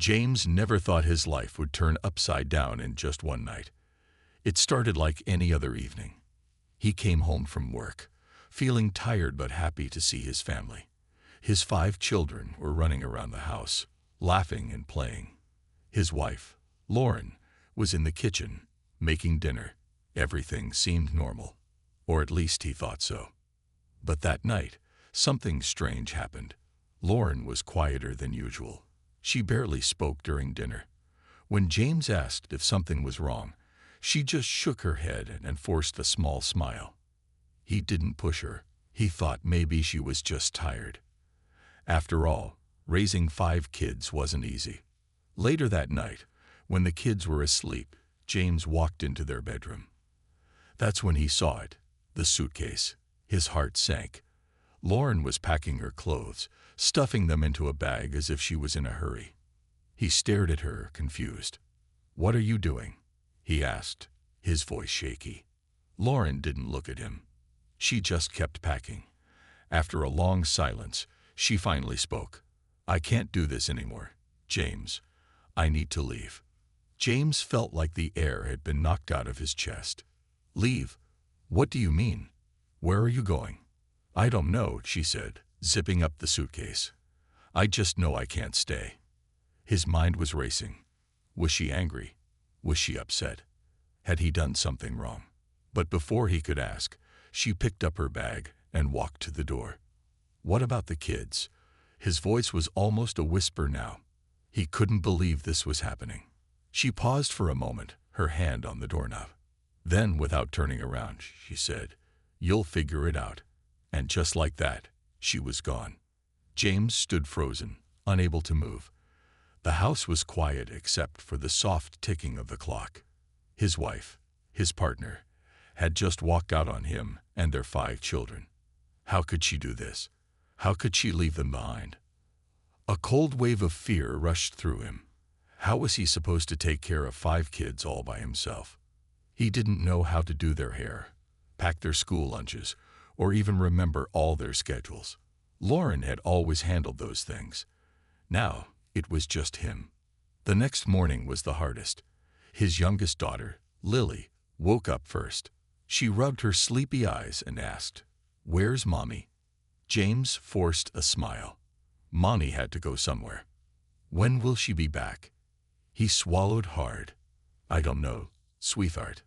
James never thought his life would turn upside down in just one night. It started like any other evening. He came home from work, feeling tired but happy to see his family. His 5 children were running around the house, laughing and playing. His wife, Lauren, was in the kitchen, making dinner. Everything seemed normal, or at least he thought so. But that night, something strange happened. Lauren was quieter than usual. She barely spoke during dinner. When James asked if something was wrong, she just shook her head and forced a small smile. He didn't push her. He thought maybe she was just tired. After all, raising 5 kids wasn't easy. Later that night, when the kids were asleep, James walked into their bedroom. That's when he saw it, the suitcase. His heart sank. Lauren was packing her clothes, stuffing them into a bag as if she was in a hurry. He stared at her, confused. "What are you doing?" he asked, his voice shaky. Lauren didn't look at him. She just kept packing. After a long silence, she finally spoke. "I can't do this anymore, James. I need to leave." James felt like the air had been knocked out of his chest. "Leave? What do you mean? Where are you going?" "I don't know," she said, zipping up the suitcase. "I just know I can't stay." His mind was racing. Was she angry? Was she upset? Had he done something wrong? But before he could ask, she picked up her bag and walked to the door. "What about the kids?" His voice was almost a whisper now. He couldn't believe this was happening. She paused for a moment, her hand on the doorknob. Then, without turning around, she said, "You'll figure it out." And just like that, she was gone. James stood frozen, unable to move. The house was quiet except for the soft ticking of the clock. His wife, his partner, had just walked out on him and their 5 children. How could she do this? How could she leave them behind? A cold wave of fear rushed through him. How was he supposed to take care of 5 kids all by himself? He didn't know how to do their hair, pack their school lunches, or even remember all their schedules. Lauren had always handled those things. Now, it was just him. The next morning was the hardest. His youngest daughter, Lily, woke up first. She rubbed her sleepy eyes and asked, "Where's Mommy?" James forced a smile. Mommy had to go somewhere. "When will she be back?" He swallowed hard. "I don't know, sweetheart."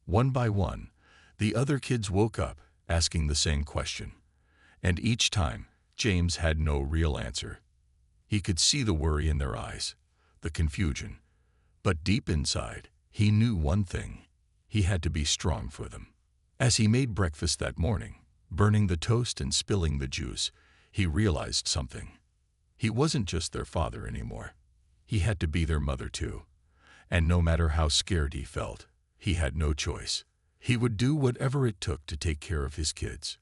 One by one, the other kids woke up, asking the same question. And each time, James had no real answer. He could see the worry in their eyes, the confusion. But deep inside, he knew one thing. He had to be strong for them. As he made breakfast that morning, burning the toast and spilling the juice, he realized something. He wasn't just their father anymore. He had to be their mother too. And no matter how scared he felt, he had no choice. He would do whatever it took to take care of his kids.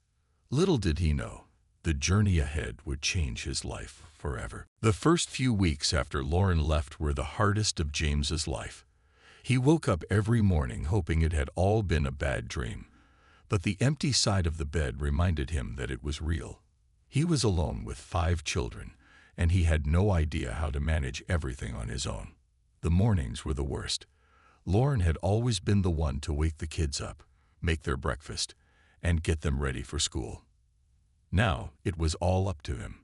Little did he know, the journey ahead would change his life forever. The first few weeks after Lauren left were the hardest of James's life. He woke up every morning hoping it had all been a bad dream. But the empty side of the bed reminded him that it was real. He was alone with 5 children, and he had no idea how to manage everything on his own. The mornings were the worst. Lauren had always been the one to wake the kids up, make their breakfast, and get them ready for school. Now it was all up to him.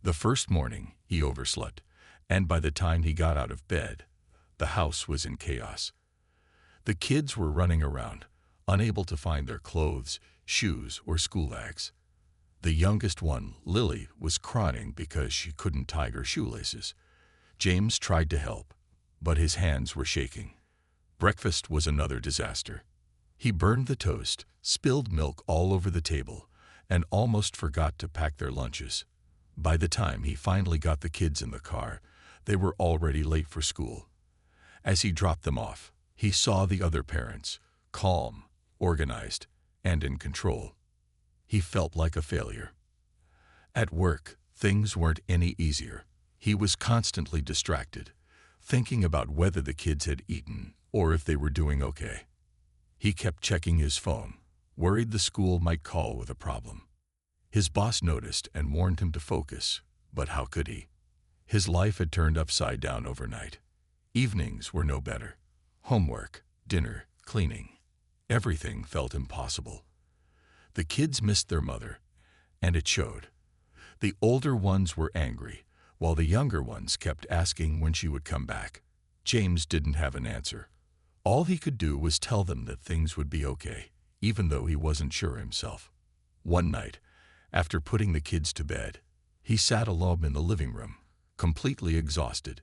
The first morning, he overslept, and by the time he got out of bed, the house was in chaos. The kids were running around, unable to find their clothes, shoes, or school bags. The youngest one, Lily, was crying because she couldn't tie her shoelaces. James tried to help, but his hands were shaking. Breakfast was another disaster. He burned the toast, spilled milk all over the table, and almost forgot to pack their lunches. By the time he finally got the kids in the car, they were already late for school. As he dropped them off, he saw the other parents, calm, organized, and in control. He felt like a failure. At work, things weren't any easier. He was constantly distracted, thinking about whether the kids had eaten or if they were doing okay. He kept checking his phone, worried the school might call with a problem. His boss noticed and warned him to focus, but how could he? His life had turned upside down overnight. Evenings were no better. Homework, dinner, cleaning. Everything felt impossible. The kids missed their mother, and it showed. The older ones were angry, while the younger ones kept asking when she would come back. James didn't have an answer. All he could do was tell them that things would be okay, even though he wasn't sure himself. One night, after putting the kids to bed, he sat alone in the living room, completely exhausted.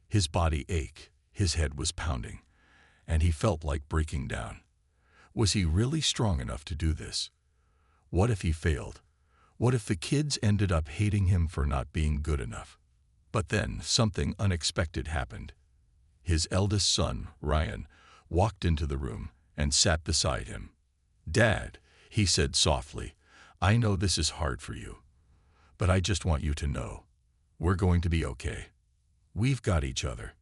His body ached, his head was pounding, and he felt like breaking down. Was he really strong enough to do this? What if he failed? What if the kids ended up hating him for not being good enough? But then something unexpected happened. His eldest son, Ryan, walked into the room and sat beside him. "Dad," he said softly, "I know this is hard for you, but I just want you to know, we're going to be okay. We've got each other."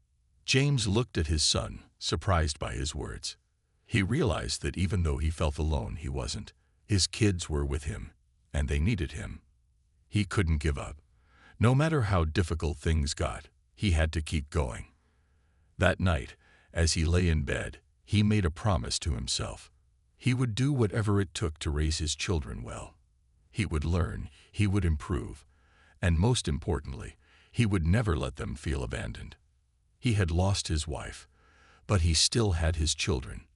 James looked at his son, surprised by his words. He realized that even though he felt alone, he wasn't. His kids were with him, and they needed him. He couldn't give up. No matter how difficult things got, he had to keep going. That night, as he lay in bed, he made a promise to himself. He would do whatever it took to raise his children well. He would learn, he would improve, and most importantly, he would never let them feel abandoned. He had lost his wife, but he still had his children,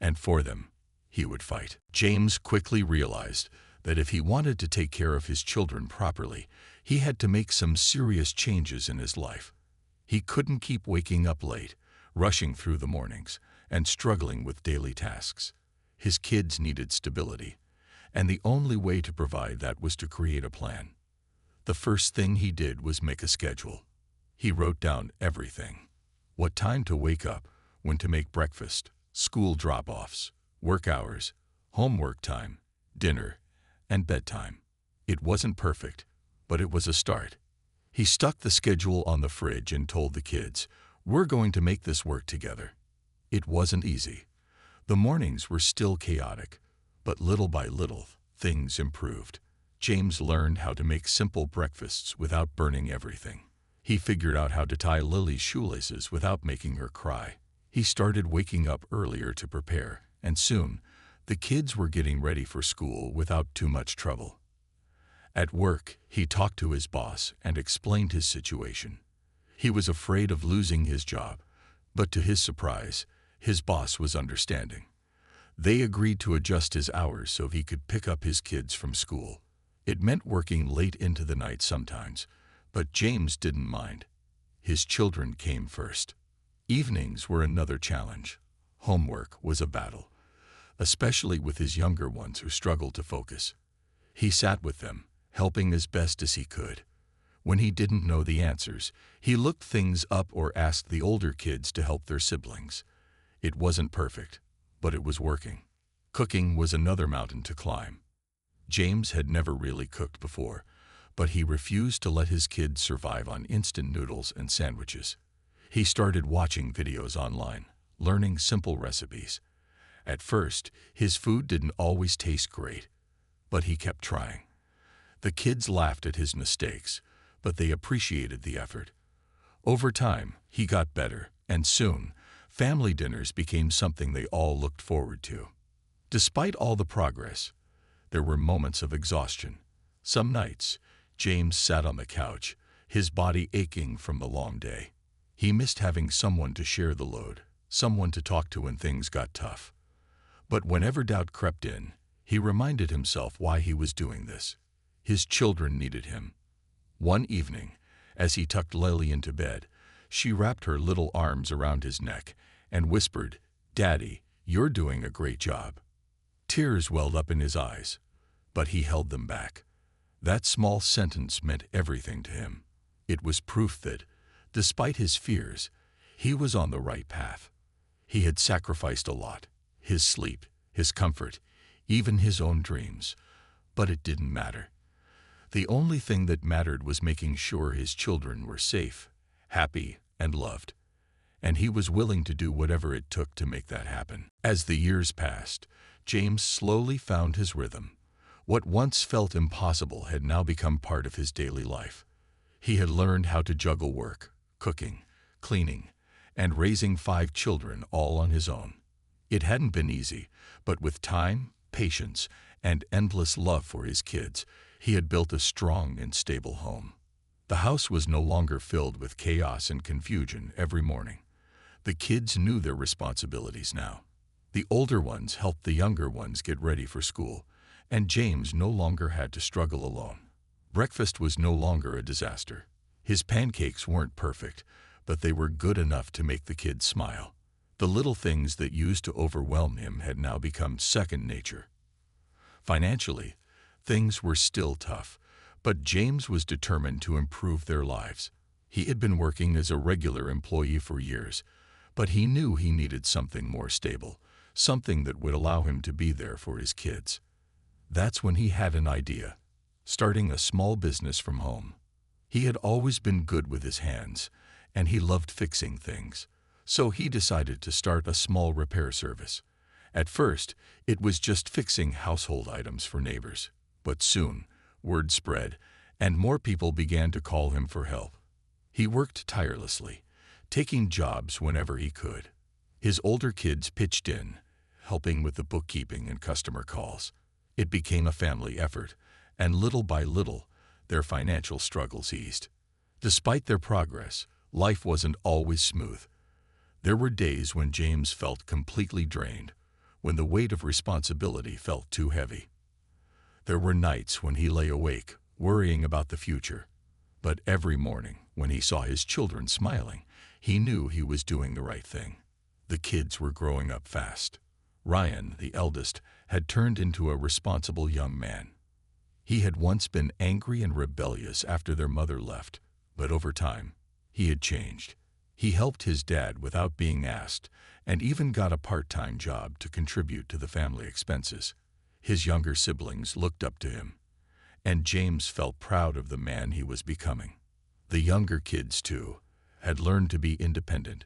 and for them, he would fight. James quickly realized that if he wanted to take care of his children properly, he had to make some serious changes in his life. He couldn't keep waking up late, rushing through the mornings, and struggling with daily tasks. His kids needed stability, and the only way to provide that was to create a plan. The first thing he did was make a schedule. He wrote down everything. What time to wake up, when to make breakfast, school drop-offs, work hours, homework time, dinner, and bedtime. It wasn't perfect, but it was a start. He stuck the schedule on the fridge and told the kids, "We're going to make this work together." It wasn't easy. The mornings were still chaotic, but little by little, things improved. James learned how to make simple breakfasts without burning everything. He figured out how to tie Lily's shoelaces without making her cry. He started waking up earlier to prepare, and soon, the kids were getting ready for school without too much trouble. At work, he talked to his boss and explained his situation. He was afraid of losing his job, but to his surprise, his boss was understanding. They agreed to adjust his hours so he could pick up his kids from school. It meant working late into the night sometimes, but James didn't mind. His children came first. Evenings were another challenge. Homework was a battle, especially with his younger ones who struggled to focus. He sat with them, helping as best as he could. When he didn't know the answers, he looked things up or asked the older kids to help their siblings. It wasn't perfect, but it was working. Cooking was another mountain to climb. James had never really cooked before, but he refused to let his kids survive on instant noodles and sandwiches. He started watching videos online, learning simple recipes. At first, his food didn't always taste great, but he kept trying. The kids laughed at his mistakes, but they appreciated the effort. Over time, he got better, and soon, family dinners became something they all looked forward to. Despite all the progress, there were moments of exhaustion. Some nights, James sat on the couch, his body aching from the long day. He missed having someone to share the load, someone to talk to when things got tough. But whenever doubt crept in, he reminded himself why he was doing this. His children needed him. One evening, as he tucked Lily into bed, she wrapped her little arms around his neck and whispered, "Daddy, you're doing a great job." Tears welled up in his eyes, but he held them back. That small sentence meant everything to him. It was proof that, despite his fears, he was on the right path. He had sacrificed a lot, his sleep, his comfort, even his own dreams, but it didn't matter. The only thing that mattered was making sure his children were safe, happy, and loved. And he was willing to do whatever it took to make that happen. As the years passed, James slowly found his rhythm. What once felt impossible had now become part of his daily life. He had learned how to juggle work, cooking, cleaning, and raising 5 children all on his own. It hadn't been easy, but with time, patience, and endless love for his kids, he had built a strong and stable home. The house was no longer filled with chaos and confusion every morning. The kids knew their responsibilities now. The older ones helped the younger ones get ready for school, and James no longer had to struggle alone. Breakfast was no longer a disaster. His pancakes weren't perfect, but they were good enough to make the kids smile. The little things that used to overwhelm him had now become second nature. Financially, things were still tough, but James was determined to improve their lives. He had been working as a regular employee for years, but he knew he needed something more stable, something that would allow him to be there for his kids. That's when he had an idea: starting a small business from home. He had always been good with his hands, and he loved fixing things, so he decided to start a small repair service. At first, it was just fixing household items for neighbors, but soon, word spread, and more people began to call him for help. He worked tirelessly, taking jobs whenever he could. His older kids pitched in, helping with the bookkeeping and customer calls. It became a family effort, and little by little, their financial struggles eased. Despite their progress, life wasn't always smooth. There were days when James felt completely drained, when the weight of responsibility felt too heavy. There were nights when he lay awake, worrying about the future. But every morning, when he saw his children smiling, he knew he was doing the right thing. The kids were growing up fast. Ryan, the eldest, had turned into a responsible young man. He had once been angry and rebellious after their mother left, but over time, he had changed. He helped his dad without being asked, and even got a part-time job to contribute to the family expenses. His younger siblings looked up to him, and James felt proud of the man he was becoming. The younger kids, too, had learned to be independent.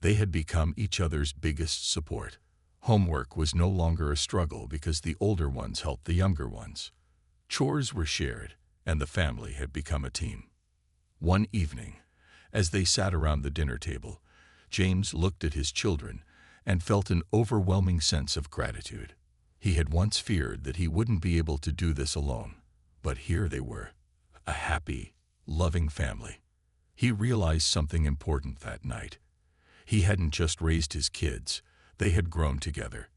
They had become each other's biggest support. Homework was no longer a struggle because the older ones helped the younger ones. Chores were shared, and the family had become a team. One evening, as they sat around the dinner table, James looked at his children and felt an overwhelming sense of gratitude. He had once feared that he wouldn't be able to do this alone, but here they were, a happy, loving family. He realized something important that night. He hadn't just raised his kids, they had grown together.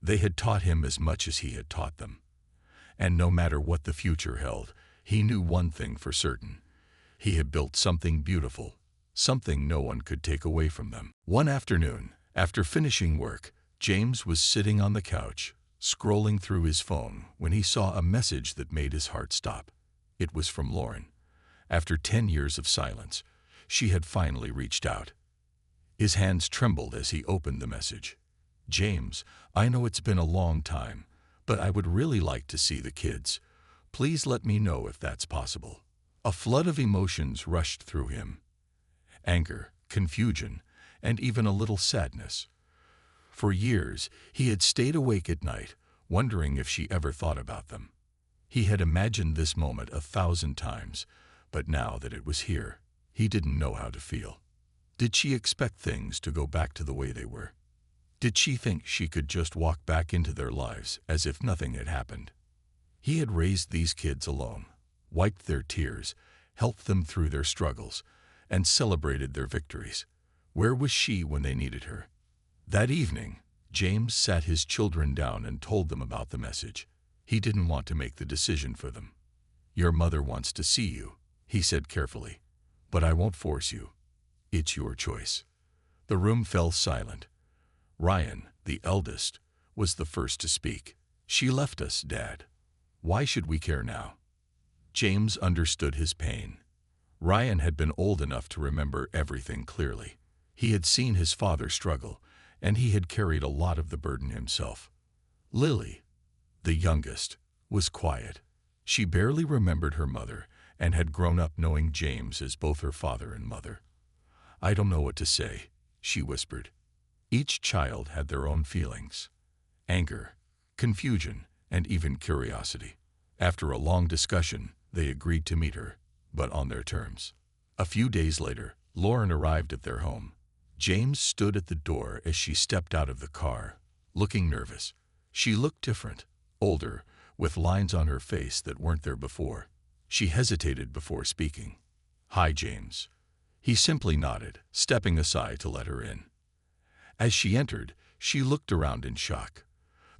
They had taught him as much as he had taught them. And no matter what the future held, he knew one thing for certain. He had built something beautiful, something no one could take away from them. One afternoon, after finishing work, James was sitting on the couch, scrolling through his phone, when he saw a message that made his heart stop. It was from Lauren. After 10 years of silence, she had finally reached out. His hands trembled as he opened the message. "James, I know it's been a long time, but I would really like to see the kids. Please let me know if that's possible." A flood of emotions rushed through him. Anger, confusion, and even a little sadness. For years, he had stayed awake at night, wondering if she ever thought about them. He had imagined this moment 1,000 times, but now that it was here, he didn't know how to feel. Did she expect things to go back to the way they were? Did she think she could just walk back into their lives as if nothing had happened? He had raised these kids alone, wiped their tears, helped them through their struggles, and celebrated their victories. Where was she when they needed her? That evening, James sat his children down and told them about the message. He didn't want to make the decision for them. "Your mother wants to see you," he said carefully, "but I won't force you. It's your choice." The room fell silent. Ryan, the eldest, was the first to speak. "She left us, Dad. Why should we care now?" James understood his pain. Ryan had been old enough to remember everything clearly. He had seen his father struggle, and he had carried a lot of the burden himself. Lily, the youngest, was quiet. She barely remembered her mother and had grown up knowing James as both her father and mother. "I don't know what to say," she whispered. Each child had their own feelings: anger, confusion, and even curiosity. After a long discussion, they agreed to meet her. but on their terms. A few days later, Lauren arrived at their home. James stood at the door as she stepped out of the car, looking nervous. She looked different, older, with lines on her face that weren't there before. She hesitated before speaking. "Hi, James." He simply nodded, stepping aside to let her in. As she entered, she looked around in shock.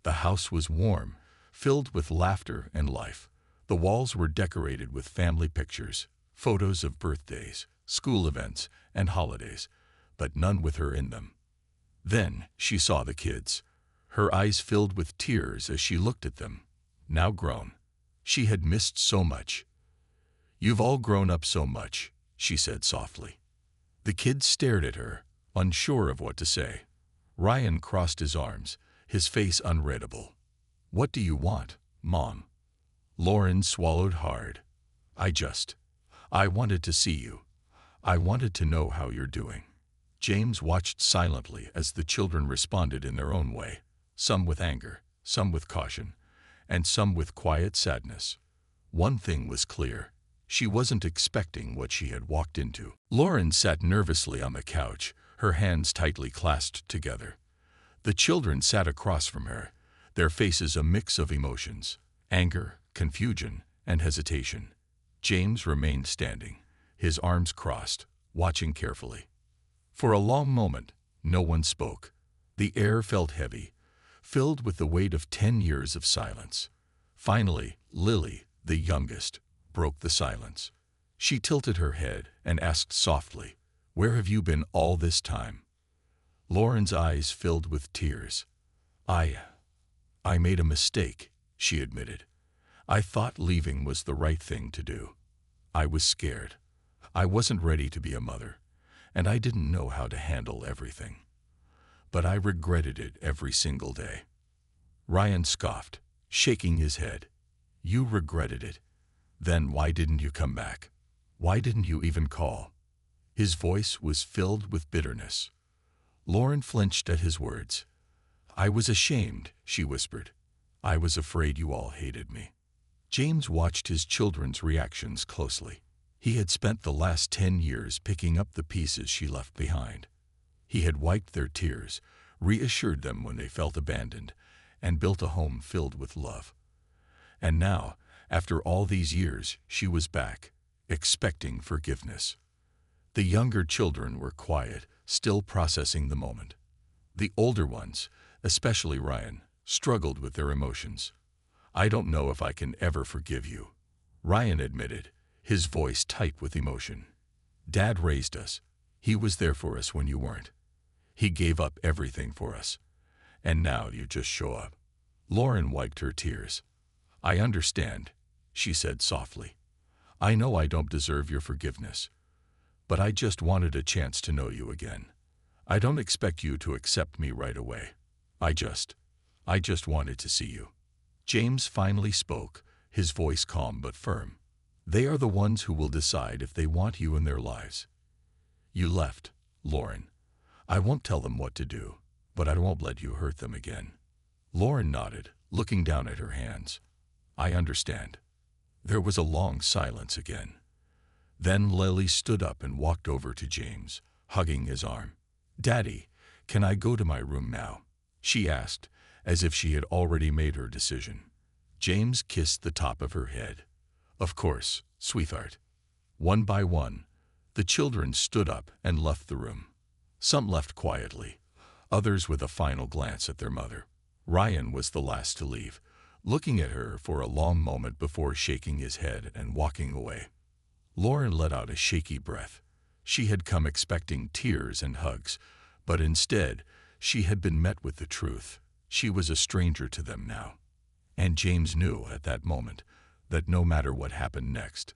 The house was warm, filled with laughter and life. The walls were decorated with family pictures, photos of birthdays, school events, and holidays, but none with her in them. Then she saw the kids. Her eyes filled with tears as she looked at them. Now grown, she had missed so much. "You've all grown up so much," she said softly. The kids stared at her, unsure of what to say. Ryan crossed his arms, his face unreadable. "What do you want, Mom?" Lauren swallowed hard. I wanted to see you. I wanted to know how you're doing." James watched silently as the children responded in their own way, some with anger, some with caution, and some with quiet sadness. One thing was clear. She wasn't expecting what she had walked into. Lauren sat nervously on the couch, her hands tightly clasped together. The children sat across from her, their faces a mix of emotions: anger, confusion, and hesitation. James remained standing, his arms crossed, watching carefully. For a long moment, no one spoke. The air felt heavy, filled with the weight of 10 years of silence. Finally, Lily, the youngest, broke the silence. She tilted her head and asked softly, "Where have you been all this time?" Lauren's eyes filled with tears. I made a mistake," she admitted. "I thought leaving was the right thing to do. I was scared. I wasn't ready to be a mother, and I didn't know how to handle everything. But I regretted it every single day." Ryan scoffed, shaking his head. "You regretted it? Then why didn't you come back? Why didn't you even call?" His voice was filled with bitterness. Lauren flinched at his words. "I was ashamed," she whispered. "I was afraid you all hated me." James watched his children's reactions closely. He had spent the last 10 years picking up the pieces she left behind. He had wiped their tears, reassured them when they felt abandoned, and built a home filled with love. And now, after all these years, she was back, expecting forgiveness. The younger children were quiet, still processing the moment. The older ones, especially Ryan, struggled with their emotions. "I don't know if I can ever forgive you," Ryan admitted, his voice tight with emotion. "Dad raised us. He was there for us when you weren't. He gave up everything for us. And now you just show up." Lauren wiped her tears. "I understand," she said softly. "I know I don't deserve your forgiveness. But I just wanted a chance to know you again. I don't expect you to accept me right away. I just wanted to see you." James finally spoke, his voice calm but firm. "They are the ones who will decide if they want you in their lives. You left, Lauren. I won't tell them what to do, but I won't let you hurt them again." Lauren nodded, looking down at her hands. "I understand." There was a long silence again. Then Lily stood up and walked over to James, hugging his arm. "Daddy, can I go to my room now?" she asked, as if she had already made her decision. James kissed the top of her head. "Of course, sweetheart." One by one, the children stood up and left the room. Some left quietly, others with a final glance at their mother. Ryan was the last to leave, looking at her for a long moment before shaking his head and walking away. Lauren let out a shaky breath. She had come expecting tears and hugs, but instead, she had been met with the truth. She was a stranger to them now. And James knew at that moment that no matter what happened next,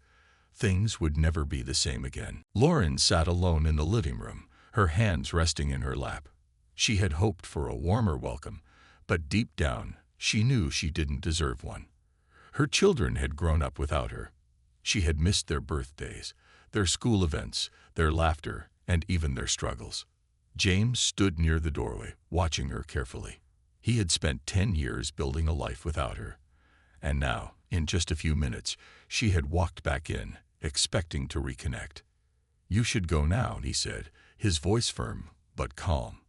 things would never be the same again. Lauren sat alone in the living room, her hands resting in her lap. She had hoped for a warmer welcome, but deep down, she knew she didn't deserve one. Her children had grown up without her. She had missed their birthdays, their school events, their laughter, and even their struggles. James stood near the doorway, watching her carefully. He had spent 10 years building a life without her. And now, in just a few minutes, she had walked back in, expecting to reconnect. "You should go now," he said, his voice firm but calm.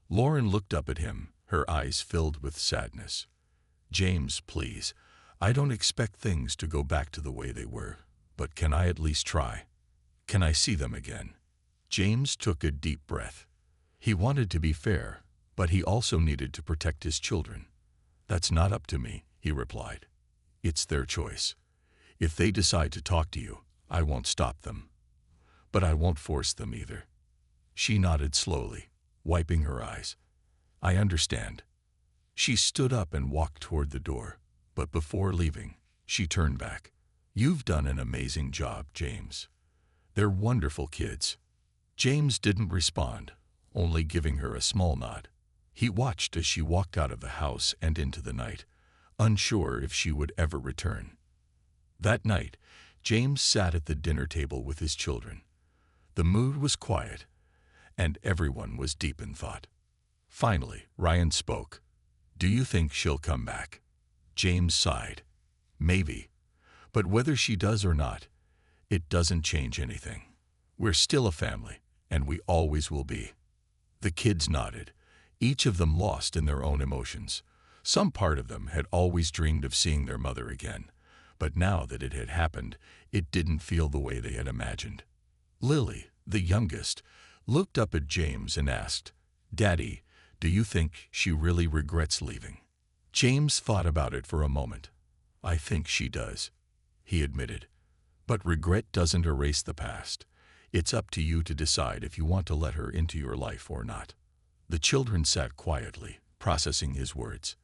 Lauren looked up at him, her eyes filled with sadness. "James, please. I don't expect things to go back to the way they were, but can I at least try? Can I see them again?" James took a deep breath. He wanted to be fair, but he also needed to protect his children. "That's not up to me," he replied. "It's their choice. If they decide to talk to you, I won't stop them. But I won't force them either." She nodded slowly, wiping her eyes. "I understand." She stood up and walked toward the door, but before leaving, she turned back. "You've done an amazing job, James. They're wonderful kids." James didn't respond, only giving her a small nod. He watched as she walked out of the house and into the night, unsure if she would ever return. That night, James sat at the dinner table with his children. The mood was quiet, and everyone was deep in thought. Finally, Ryan spoke. "Do you think she'll come back?" James sighed. "Maybe. But whether she does or not, it doesn't change anything. We're still a family, and we always will be." The kids nodded, each of them lost in their own emotions. Some part of them had always dreamed of seeing their mother again, but now that it had happened, it didn't feel the way they had imagined. Lily, the youngest, looked up at James and asked, "Daddy, do you think she really regrets leaving?" James thought about it for a moment. "I think she does," he admitted. "But regret doesn't erase the past. It's up to you to decide if you want to let her into your life or not." The children sat quietly, processing his words.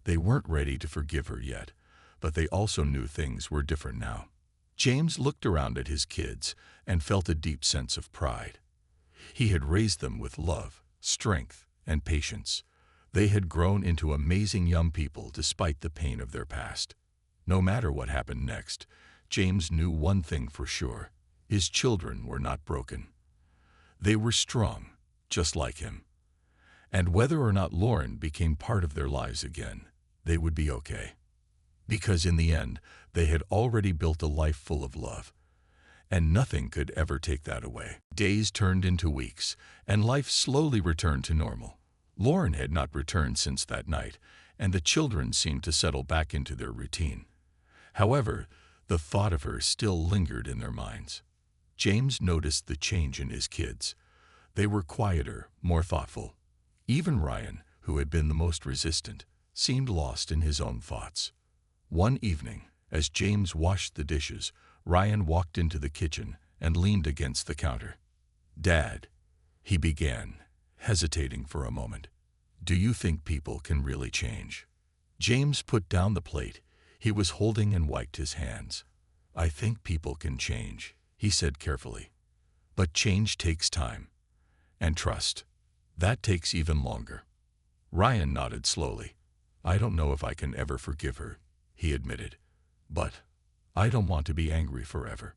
They weren't ready to forgive her yet, but they also knew things were different now. James looked around at his kids and felt a deep sense of pride. He had raised them with love, strength, and patience. They had grown into amazing young people despite the pain of their past. No matter what happened next, James knew one thing for sure: his children were not broken. They were strong, just like him. And whether or not Lauren became part of their lives again, they would be okay. Because in the end, they had already built a life full of love, and nothing could ever take that away. Days turned into weeks, and life slowly returned to normal. Lauren had not returned since that night, and the children seemed to settle back into their routine. However, the thought of her still lingered in their minds. James noticed the change in his kids. They were quieter, more thoughtful. Even Ryan, who had been the most resistant, seemed lost in his own thoughts. One evening, as James washed the dishes, Ryan walked into the kitchen and leaned against the counter. "Dad," he began, hesitating for a moment, "do you think people can really change?" James put down the plate he was holding and wiped his hands. "I think people can change," he said carefully. "But change takes time. And trust. That takes even longer." Ryan nodded slowly. "I don't know if I can ever forgive her," he admitted. "But I don't want to be angry forever."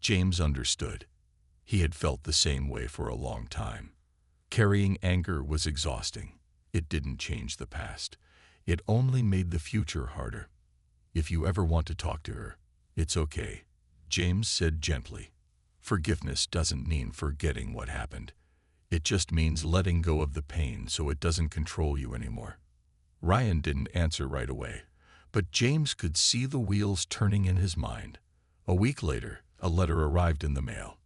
James understood. He had felt the same way for a long time. Carrying anger was exhausting. It didn't change the past. It only made the future harder. "If you ever want to talk to her, it's okay," James said gently. "Forgiveness doesn't mean forgetting what happened. It just means letting go of the pain so it doesn't control you anymore." Ryan didn't answer right away, but James could see the wheels turning in his mind. A week later, a letter arrived in the mail.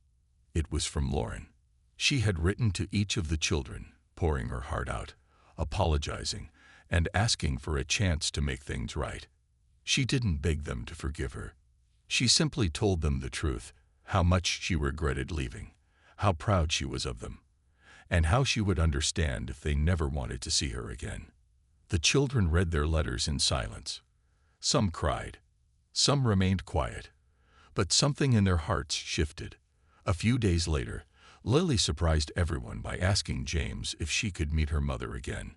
It was from Lauren. She had written to each of the children, pouring her heart out, apologizing, and asking for a chance to make things right. She didn't beg them to forgive her. She simply told them the truth, how much she regretted leaving, how proud she was of them, and how she would understand if they never wanted to see her again. The children read their letters in silence. Some cried. Some remained quiet. But something in their hearts shifted. A few days later, Lily surprised everyone by asking James if she could meet her mother again.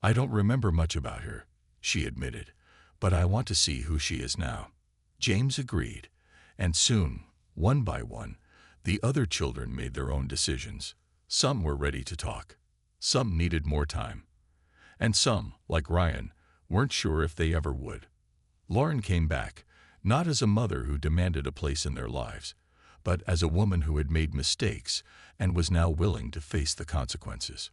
"I don't remember much about her," she admitted, "but I want to see who she is now." James agreed, and soon, one by one, the other children made their own decisions. Some were ready to talk. Some needed more time. And some, like Ryan, weren't sure if they ever would. Lauren came back, not as a mother who demanded a place in their lives, but as a woman who had made mistakes and was now willing to face the consequences.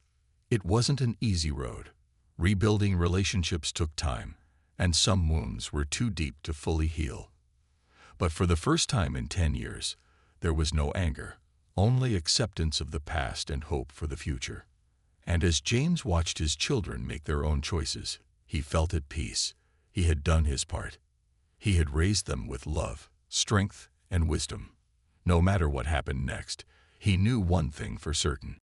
It wasn't an easy road. Rebuilding relationships took time, and some wounds were too deep to fully heal. But for the first time in 10 years, there was no anger, only acceptance of the past and hope for the future. And as James watched his children make their own choices, he felt at peace. He had done his part. He had raised them with love, strength, and wisdom. No matter what happened next, he knew one thing for certain.